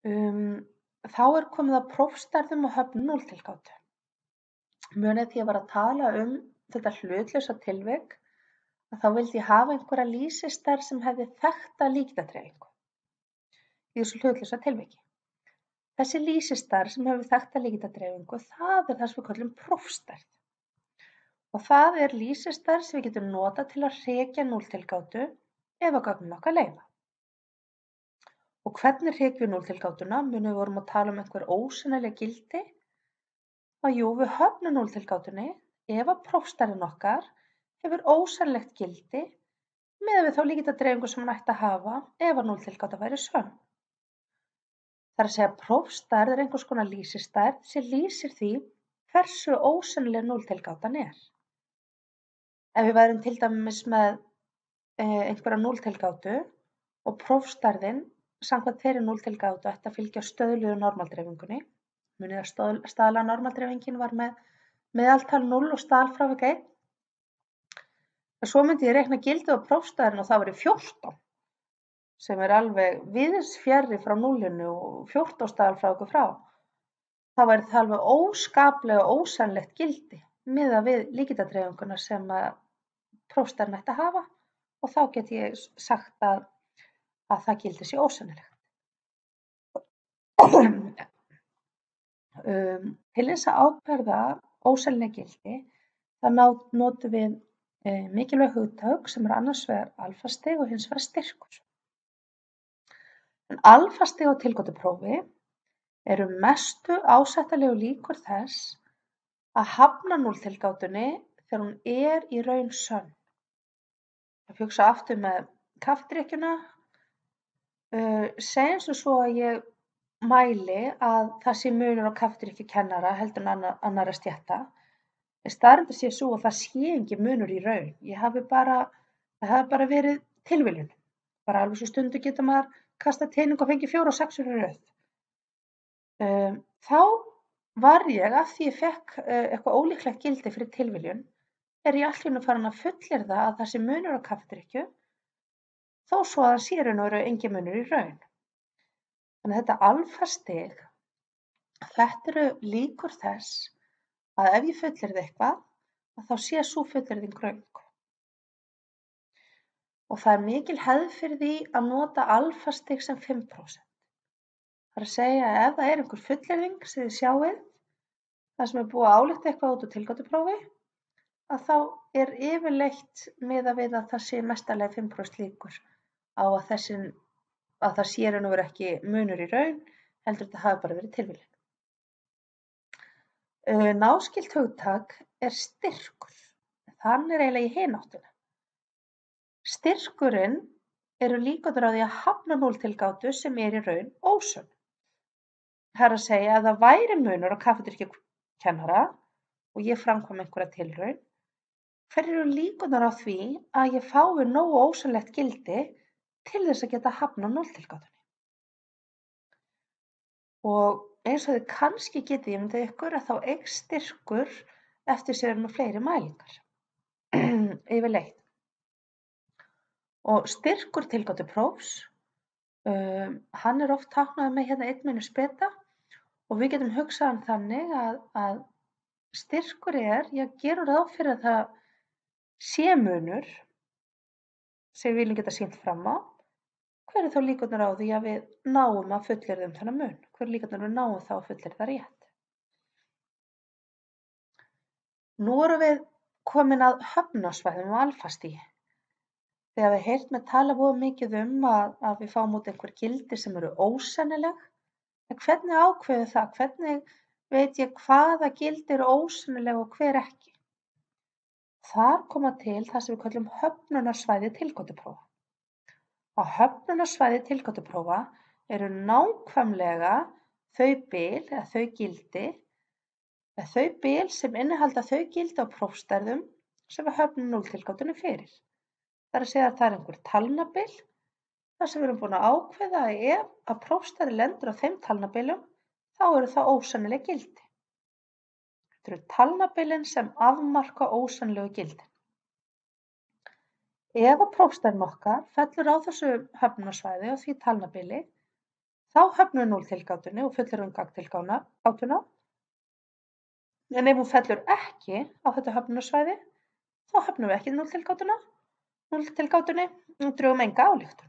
Um, þá komið að prófstærðum og höfnun núlltilgátu. Munið því ég var að tala þetta hlutlausa tilvik að þá vildi ég hafa einhverja lýsistærð sem hefði þekkta líkindadreifingu í þessu hlutlausa tilviki. Þessi lýsistærð sem hefur þekkta líkindadreifingu, það það sem við köllum prófstærð. Og það lýsistærð sem við getum notað til að hrekja núlltilgátu ef að gögnin okkar leyfa. Og hvernig hrekjum við núlltilgátuna? Munið við vorum að tala einhver ósennileg gildi. Jú, við höfnum núlltilgátunni ef að prófstærðin okkar hefur ósennilegt gildi miðað við þá líkindadreifingu sem hún ætti að hafa ef að núlltilgáta væri sönn. Það að segja prófstærð einhvers konar lýsistærð sem lýsir því hversu ósennileg núlltilgátan er. Ef við værum til dæmis með einhverja núlltilgátu og prófstærðin samkvæmt þeirri núlltilgátu ætti að fylgja stöðluðu normaldreifingunni. Munið að staðlaða normaldreifingin var með meðaltal 0 og staðalfrávik 1. Svo myndi ég reikna gildið á prófstærðin og það væri 14, sem alveg víðs fjarri frá núllinu og 14 staðalfráviku frá. Það væri það alveg óskaplega ósennilegt gildi miðað við líkindadreifinguna sem prófstærðin ætti að hafa og þá get ég sagt að það gildi sé ósennilegt. Til þess að ákvarða ósennileg gildi, þá notum við mikilvæg hugtök sem annars vegar alfastig og hins vegar styrkur. En alfastig á tilgátuprófi mestu ásættanlegu líkur þess að hafna núlltilgátunni þegar hún í raun sönn. Ég hugsa aftur með kaffidrykkjuna. Segjum sem svo að ég mæli að það sé munur á kaffidrykkjukennara heldur en annarra stétta. Staðreyndin sé sú að það sé engin munur í raun. Það hafi bara verið tilviljun. Bara alveg svo stundu getur maður kastað tening og fengið 4 og 6 í röð. Þá var ég, af því ég fekk eitthvað ólíklegt gildi fyrir tilviljun, ég allt í einu farin að fullyrða að það sé munur á kaffidrykkju, þó svo að það sé raun og veru engin munur í raun. Þannig að þetta alfastig, þetta líkur þess að ef ég fullyrði eitthvað, þá sé sú fullyrðing röng. Og það mikil hefð fyrir því að nota alfastig sem 5%. Það að segja að ef það einhver fullyrðing sem þið sjáið, það sem búið að álykta eitthvað út úr tilgáttuprófi, að þá yfirleitt miðað við að það sé mestarlega 5% líkur á að það sé raun og veru ekki munur í raun, heldur þetta hafi bara verið tilviljun. Náskylt hugtak styrkur. Þannig eiginlega í hina áttina. Styrkurinn líkurnar á því að hafna núlltilgátu sem í raun ósönn. Það að segja að það væri munur á kaffidrykkjukennara og ég framkvæm einhverja tilraun. Hverjar líkurnar á því að ég fái nógu ósannlegt gildi til þess að geta hafnað núlltilgátunni? Og eins og þið kannski getið ímyndað ykkur að þá eykst styrkur eftir sér með fleiri mælingar. Yfirleitt. Og styrkur tilgáttuprófs, hann oft táknaður með hérna 1 mínus beta og við getum hugsað hann þannig að styrkur ég gerum ráð fyrir að það sé munur sem við viljum geta sýnt fram á. Hver þá líkurnar á því að við náum að fullyrða þennan mun? Hver líkurnar við náum þá að fullyrða rétt? Nú erum við komin að höfnunarsvæðum og alfastigi. Þegar við heyrt með tala voða mikið að við fáum út einhver gildi sem ósennileg, en hvernig ákveður það? Hvernig veit ég hvaða gildi ósennileg og hver ekki? Þar koma til það sem við kallum höfnunarsvæði tilgáttuprófa. Á höfnunarsvæði tilgáttuprófa nákvæmlega þau bil eða þau gildi eða þau bil sem innihalda þau gildi á prófstærðum sem við höfnum núlltilgátunni fyrir. Það að segja að það einhver talnabil þar sem við erum búin að ákveða að ef að prófstærði lendur á þeim talnabilum þá það ósennileg gildi. Þetta talnabilin sem afmarka ósennilegu gildin. Ef að prófstærðin okkar fellur á þessu höfnunarsvæði og því talnabili, Þá höfnum við núlltilgátunni og fullyrðum gagntilgátuna. En ef hún fellur ekki á þetta höfnunarsvæði, þá höfnum við ekki núlltilgátunni og drögum enga ályktun.